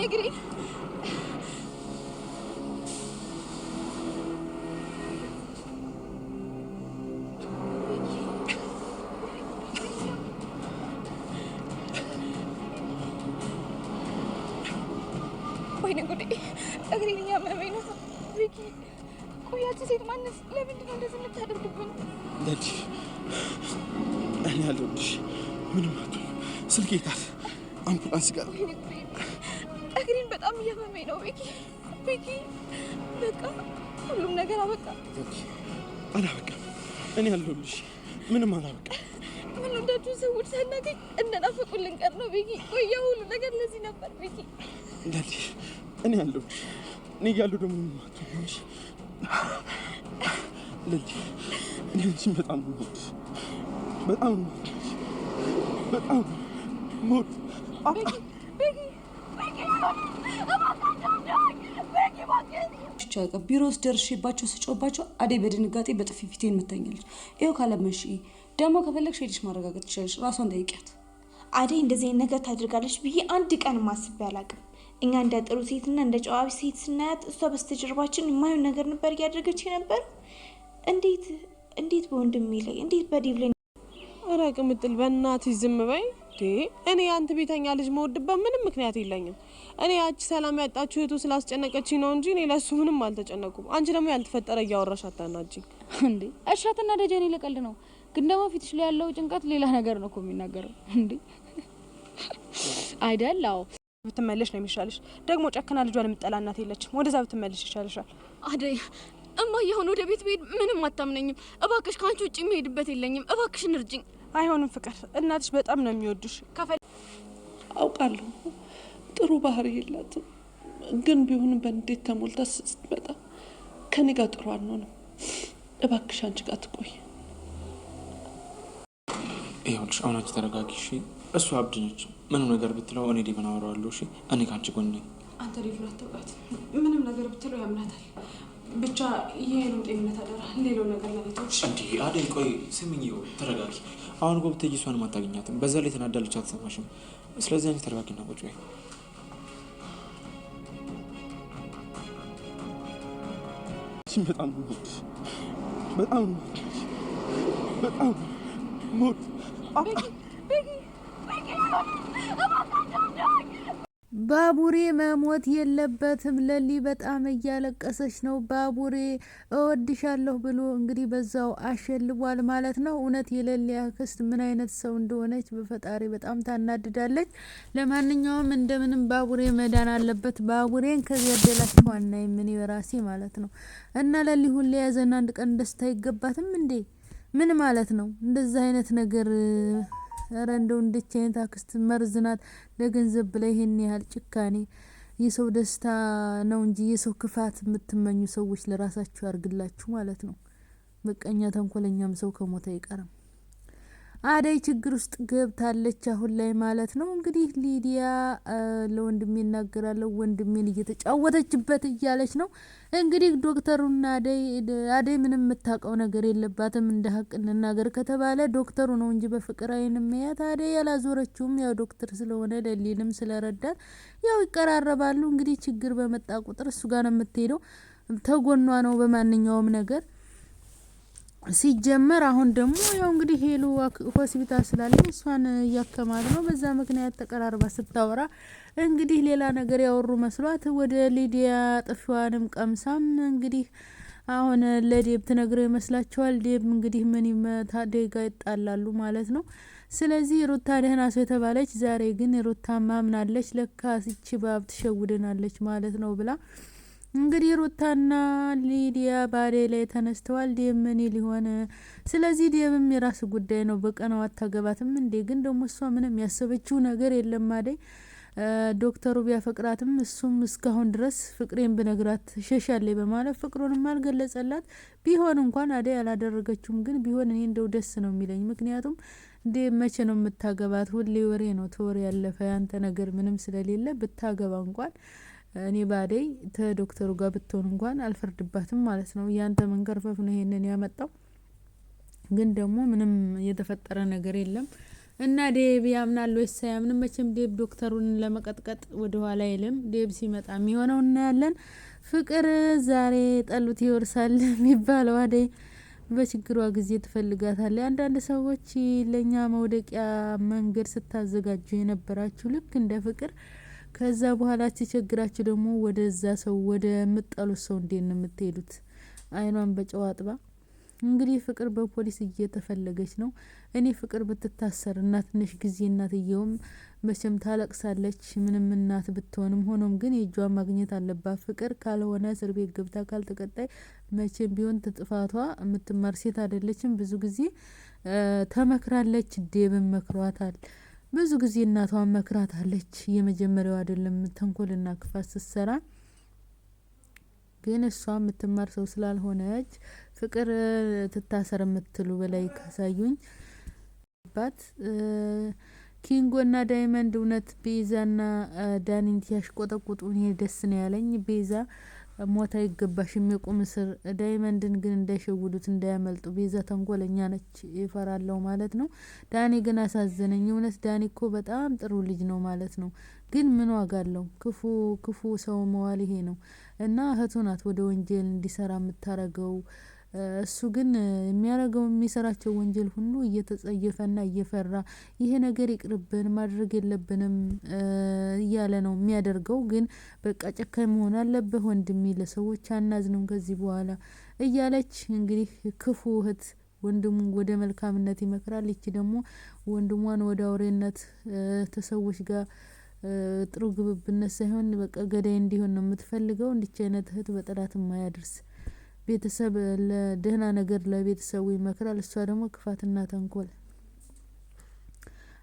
እግሬ ወይኔ ጉዴ እግሬን እያመመኝ ነው ቤኪ ቆያችሁ ሴት ማነስ ለምንድን ነው እንደዚህ የምታደርጉብን ለዲ እኔ ያለሁልሽ ምንም አትሆኝ ስልክ ይታል አምቡላንስ ጋር እግሬን በጣም እያመመኝ ነው ቤኪ በቃ ሁሉም ነገር አበቃ አላበቃም እኔ ያለሁልሽ ምንም አላበቃም ምን ወዳችሁ ሰዎች ሳናገኝ እንደናፈቁን ልንቀር ነው ቤኪ ቆያ ሁሉ ነገር ለዚህ ነበር ቤኪ ለዲ እኔ ያለሁልሽ እኔ እያለሁ ደግሞ ምንም አትሆኝ ለዲ እኔ አንቺን በጣም ነው በጣም ሞት ቢሮ ውስጥ ደርሼባቸው ስጮባቸው አደይ በድንጋጤ በጥፊ ፊቴን መታኛለች። ይኸው ካለመሽ ደግሞ ከፈለግሽ ሄድሽ ማረጋገጥ ትችላለሽ። ራሷን ጠይቂያት። አደይ እንደዚህ ነገር ታደርጋለች ብዬ አንድ ቀን ማስቤ አላውቅም። እኛ እንደ ጥሩ ሴትና እንደ ጨዋቢ ሴት ስናያት እሷ በስተጀርባችን የማይሆን ነገር ነበር እያደረገች ነበር። እንዴት በወንድሜ ላይ እንዴት በዲብ ላይ አራቅ ምጥል በእናትሽ ዝም በይ። እኔ አንተ ቤተኛ ልጅ መወድበት ምንም ምክንያት የለኝም። እኔ ያቺ ሰላም ያጣችሁ እህቱ ስላስጨነቀችኝ ነው እንጂ እኔ ለሱ ምንም አልተጨነቁም። አንቺ ደግሞ ያልተፈጠረ እያወራሽ አታናጂኝ እንዴ። እሻትና ደጀኔ ለቀልድ ነው፣ ግን ደግሞ ፊትሽ ላይ ያለው ጭንቀት ሌላ ነገር ነው እኮ የሚናገረው እንዴ አይደል? አዎ ብትመለሽ ነው የሚሻልሽ። ደግሞ ጨክና ልጇን የምጠላ እናት የለችም። ወደዛ ብትመለሽ ይሻልሻል። አደይ እማዬ አሁን ወደ ቤት ብሄድ ምንም አታምነኝም። እባክሽ ከአንቺ ውጭ የሚሄድበት የለኝም። እባክሽን እርጅኝ። አይሆንም ፍቅር፣ እናትሽ በጣም ነው የሚወዱሽ። አውቃለሁ ጥሩ ባህሪ የላትም፣ ግን ቢሆንም በንዴት ተሞልታ ስትመጣ ከኔ ጋር ጥሩ አልሆነም። እባክሽ አንቺ ጋር ትቆይ። ይኸውልሽ አሁን አንቺ ተረጋጊ እሺ። እሱ አብድ ነች፣ ምንም ነገር ብትለው እኔ ዴቭን አወራዋለሁ እሺ። እኔ ከአንቺ ጎን ነኝ። አንተ ዴቭን አታውቃት፣ ምንም ነገር ብትለው ያምናታል። ብቻ ይሄ ነው ጤንነት አደራ፣ ሌላው ነገር ለቤቶች እንዴ። አደይ ቆይ ስሚኝ፣ ተረጋጊ። አሁን እኮ ብትሄጂ እሷንም አታገኛትም። በዛ ላይ ተናዳለች፣ አትሰማሽም። ስለዚህ አንቺ ተረጋጊና ቁጭ በይ። በጣም ሞት ባቡሬ መሞት የለበትም። ለሊ በጣም እያለቀሰች ነው። ባቡሬ እወድሻለሁ ብሎ እንግዲህ በዛው አሸልቧል ማለት ነው። እውነት የለሊ አክስት ምን አይነት ሰው እንደሆነች በፈጣሪ በጣም ታናድዳለች። ለማንኛውም እንደምንም ባቡሬ መዳን አለበት። ባቡሬን ከገደላቸው አናይም ምን በራሴ ማለት ነው። እና ለሊ ሁሌ ያዘና አንድ ቀን ደስታ አይገባትም እንዴ? ምን ማለት ነው እንደዛ አይነት ነገር? ኧረ እንደው እንደች አይነት አክስት መርዝናት። ለገንዘብ ብላ ይሄን ያህል ጭካኔ። የሰው ደስታ ነው እንጂ የሰው ክፋት የምትመኙ ሰዎች ለራሳችሁ ያርግላችሁ ማለት ነው። ምቀኛ ተንኮለኛም ሰው ከሞተ አይቀርም። አደይ ችግር ውስጥ ገብታለች አሁን ላይ ማለት ነው። እንግዲህ ሊዲያ ለወንድሜ እናገራለሁ ወንድሜን እየተጫወተችበት እያለች ነው። እንግዲህ ዶክተሩና አደይ ምንም የምታውቀው ነገር የለባትም። እንደ ሀቅ እንናገር ከተባለ ዶክተሩ ነው እንጂ በፍቅር አይን የሚያት አደይ ያላዞረችውም ያው ዶክተር ስለሆነ ለሊንም ስለረዳት ያው ይቀራረባሉ። እንግዲህ ችግር በመጣ ቁጥር እሱ ጋር ነው የምትሄደው፣ ተጎኗ ነው በማንኛውም ነገር። ሲጀመር አሁን ደግሞ ያው እንግዲህ ሄሉ ሆስፒታል ስላለች እሷን እያከማት ነው። በዛ ምክንያት ተቀራርባ ስታወራ እንግዲህ ሌላ ነገር ያወሩ መስሏት ወደ ሊዲያ ጥፊዋንም ቀምሳም እንግዲህ አሁን ለዴብ ትነግረው ይመስላችኋል። ዴብ እንግዲህ ምን ይመታ ደጋ ይጣላሉ ማለት ነው። ስለዚህ ሩታ ደህና ሰው የተባለች ዛሬ ግን ሩታ ማምናለች። ለካ ሲቺ ባብ ትሸውደናለች ማለት ነው ብላ እንግዲህ ሩታና ሊዲያ ባዴ ላይ ተነስተዋል። ዴብ ምን ሊሆን? ስለዚህ ዴብም የራስ ጉዳይ ነው። በቀናው አታገባትም እንዴ? ግን ደግሞ እሷ ምንም ያሰበችው ነገር የለም። አደይ ዶክተሩ ቢያፈቅራትም እሱም እስካሁን ድረስ ፍቅሬን ብነግራት ሸሻለኝ በማለት ፍቅሩንም አልገለጸላት። ቢሆን እንኳን አደይ አላደረገችውም። ግን ቢሆን እኔ እንደው ደስ ነው የሚለኝ። ምክንያቱም ዴብ መቼ ነው የምታገባት? ሁሌ ወሬ ነው፣ ተወሬ ያለፈ ያንተ ነገር ምንም ስለሌለ ብታገባ እንኳን እኔ ባደይ ተዶክተሩ ጋር ብትሆን እንኳን አልፈርድባትም ማለት ነው። ያንተ መንከርፈፍ ነው ይሄንን ያመጣው። ግን ደግሞ ምንም የተፈጠረ ነገር የለም። እና ዴብ ያምናል ወይስ አያምንም? መቼም ዴብ ዶክተሩን ለመቀጥቀጥ ወደ ኋላ አይልም። ዴብ ሲመጣ የሚሆነው እናያለን። ፍቅር ዛሬ ጠሉት ይወርሳል የሚባለው አደይ በችግሯ ጊዜ ትፈልጋታለች። አንዳንድ ሰዎች ለኛ መውደቂያ መንገድ ስታዘጋጁ የነበራችሁ ልክ እንደ ፍቅር ከዛ በኋላ ሲቸግራችሁ ደግሞ ወደዛ ሰው ወደ ምጠሉት ሰው እንዴት ነው የምትሄዱት? አይኗን በጨው አጥባ። እንግዲህ ፍቅር በፖሊስ እየተፈለገች ነው። እኔ ፍቅር ብትታሰር እና ትንሽ ጊዜ እናትየውም መቼም ታለቅሳለች ምንም እናት ብትሆንም፣ ሆኖም ግን የእጇን ማግኘት አለባት። ፍቅር ካልሆነ እስር ቤት ገብታ ካልተቀጣይ መቼም ቢሆን ጥፋቷ የምትማር ሴት አይደለችም። ብዙ ጊዜ ተመክራለች። ዴብን መክሯታል። ብዙ ጊዜ እናቷን መክራታለች። የመጀመሪያው አይደለም ተንኮልና ክፋት ስትሰራ። ግን እሷ የምትማር ሰው ስላልሆነች ፍቅር ትታሰር የምትሉ በላይ ካሳዩኝ ባት ኪንጎና ዳይመንድ እውነት ቤዛና ዳኒን ያሽቆጠቁጡ እኔ ደስ ነው ያለኝ። ቤዛ ሞት አይገባሽም የቁም እስር። ዳይመንድን ግን እንዳይሸውዱት እንዳያመልጡ። ቤዛ ተንኮለኛ ነች፣ ይፈራለሁ ማለት ነው። ዳኒ ግን አሳዘነኝ እውነት። ዳኒ እኮ በጣም ጥሩ ልጅ ነው ማለት ነው። ግን ምን ዋጋ አለው? ክፉ ሰው መዋል ይሄ ነው። እና እህቱ ናት ወደ ወንጀል እንዲሰራ የምታረገው። እሱ ግን የሚያረገው የሚሰራቸው ወንጀል ሁሉ እየተጸየፈና እየፈራ ይሄ ነገር ይቅርብን ማድረግ የለብንም እያለ ነው የሚያደርገው። ግን በቃ ጨካኝ መሆን አለብህ ወንድሜ፣ ለሰዎች አናዝንም ከዚህ በኋላ እያለች እንግዲህ ክፉ እህት ወንድሙ ወደ መልካምነት ይመክራል። ይቺ ደግሞ ወንድሟን ወደ አውሬነት ተሰዎች ጋር ጥሩ ግብብነት ሳይሆን በቃ ገዳይ እንዲሆን ነው የምትፈልገው። እንዲች አይነት እህት በጠላት ማያደርስ ቤተሰብ ለደህና ነገር ለቤተሰቡ ይመክራል። እሷ ደግሞ ክፋትና ተንኮል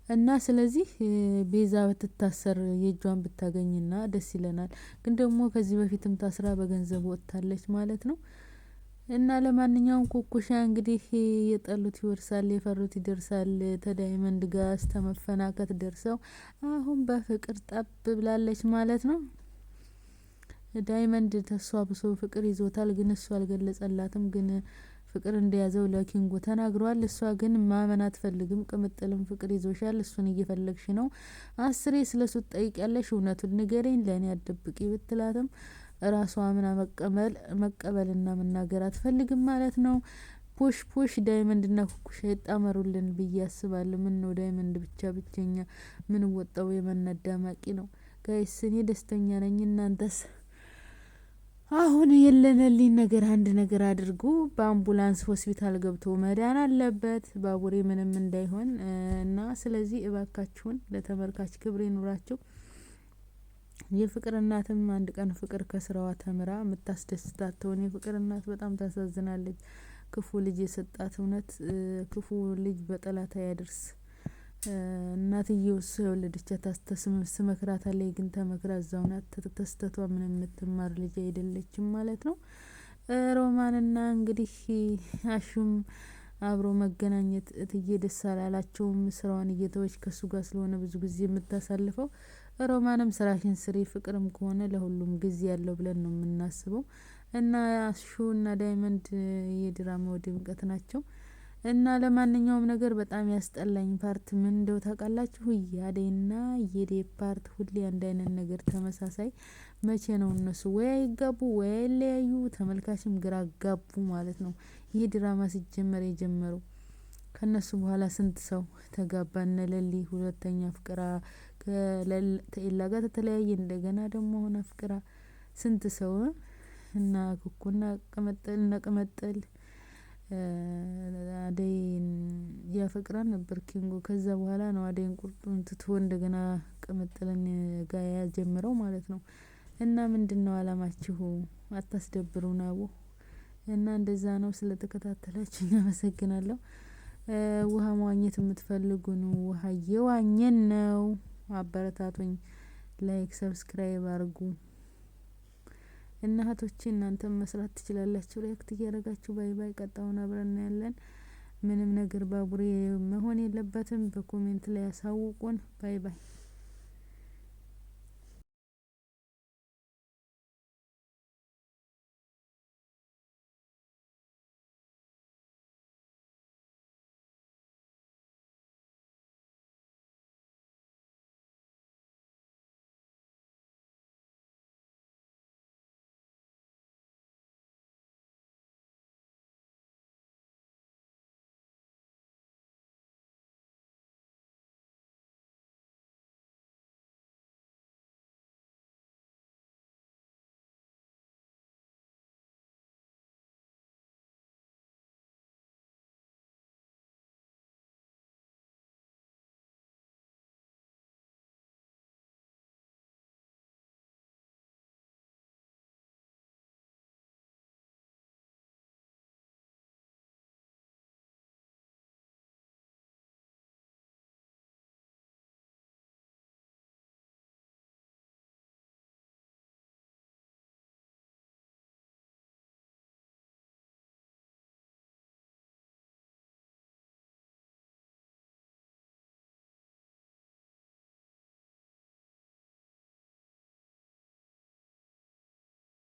እና ስለዚህ ቤዛ ብትታሰር የእጇን ብታገኝና ደስ ይለናል። ግን ደግሞ ከዚህ በፊትም ታስራ በገንዘብ ወጥታለች ማለት ነው። እና ለማንኛውም ኩኩሻ እንግዲህ የጠሉት ይወርሳል የፈሩት ይደርሳል ተዳይመንድ ጋር እስተመፈናከት ደርሰው አሁን በፍቅር ጠብ ብላለች ማለት ነው። ዳይመንድ ተሷ ብሶ ፍቅር ይዞታል፣ ግን እሱ አልገለጸላትም። ግን ፍቅር እንደያዘው ለኪንጎ ተናግሯል። እሷ ግን ማመን አትፈልግም። ቅምጥልም ፍቅር ይዞሻል፣ እሱን እየፈለግሽ ነው፣ 10 ስለሱ ትጠይቂያለሽ፣ እውነቱን ንገረኝ፣ ለእኔ አትደብቂ ብትላትም ራሷ ምና መቀበልና መናገር አትፈልግም ማለት ነው። ፑሽ ዳይመንድና ኩኩሻ ይጣመሩልን ብዬ አስባለሁ። ምን ነው ዳይመንድ ብቸኛ ምን ወጣው? የመነዳማቂ ነው ጋይስ። እኔ ደስተኛ ነኝ፣ እናንተስ? አሁን የለነልኝ ነገር አንድ ነገር አድርጉ። በአምቡላንስ ሆስፒታል ገብቶ መዳን አለበት ባቡሬ ምንም እንዳይሆን እና ስለዚህ እባካችሁን ለተመልካች ክብር ይኑራችሁ። የፍቅር እናትም አንድ ቀን ፍቅር ከስራዋ ተምራ የምታስደስታት ትሆን። የፍቅር እናት በጣም ታሳዝናለች። ክፉ ልጅ የሰጣት እውነት ክፉ ልጅ በጠላት አያድርስ። እናትየው እሱ የወለደቻት ትመክራታለች፣ ግን ተመክራ እዛው ናት። ተስተቷ ምንም የምትማር ልጅ አይደለችም ማለት ነው። ሮማንና እንግዲህ አሹም አብሮ መገናኘት እትዬ ደስ አላላቸውም። ስራዋን እየተወች ከሱ ጋር ስለሆነ ብዙ ጊዜ የምታሳልፈው። ሮማንም ስራሽን ስሪ፣ ፍቅርም ከሆነ ለሁሉም ጊዜ ያለው ብለን ነው የምናስበው። እና አሹ እና ዳይመንድ የድራማው ድምቀት ናቸው። እና ለማንኛውም ነገር በጣም ያስጠላኝ ፓርት ምን እንደው ታውቃላችሁ? የአደይና የዴብ ፓርት ሁሌ አንድ አይነት ነገር ተመሳሳይ። መቼ ነው እነሱ ወይ አይጋቡ ወይ አይለያዩ? ተመልካችም ግራ ጋቡ ማለት ነው። ይሄ ድራማ ሲጀመር የጀመረው ከነሱ በኋላ ስንት ሰው ተጋባ። እነ ለሊ ሁለተኛ ፍቅራ ከኤላ ጋር ተለያየ። እንደገና ደግሞ ሆነ ፍቅራ ስንት ሰው እና ኩኩና ቅመጥል አደይን ያፈቅራን ነበር ኪንጎ። ከዛ በኋላ ነው አደይን ቁርጡን ትቶ እንደገና ቅመጥልን ጋር ያጀምረው ማለት ነው። እና ምንድነው አላማችሁ? አታስደብሩን አቦ። እና እንደዛ ነው። ስለተከታተላችሁ አመሰግናለሁ። ውሃ መዋኘት የምትፈልጉ ነው፣ ውሃ እየዋኘን ነው። አበረታቱኝ። ላይክ ሰብስክራይብ አርጉ። እና እህቶቼ እናንተም መስራት ትችላላችሁ። ሪያክት እያደረጋችሁ ባይ ቀጣውን አብረን ያለን። ምንም ነገር ባቡሬ መሆን የለበትም። በኮሜንት ላይ ያሳውቁን። ባይ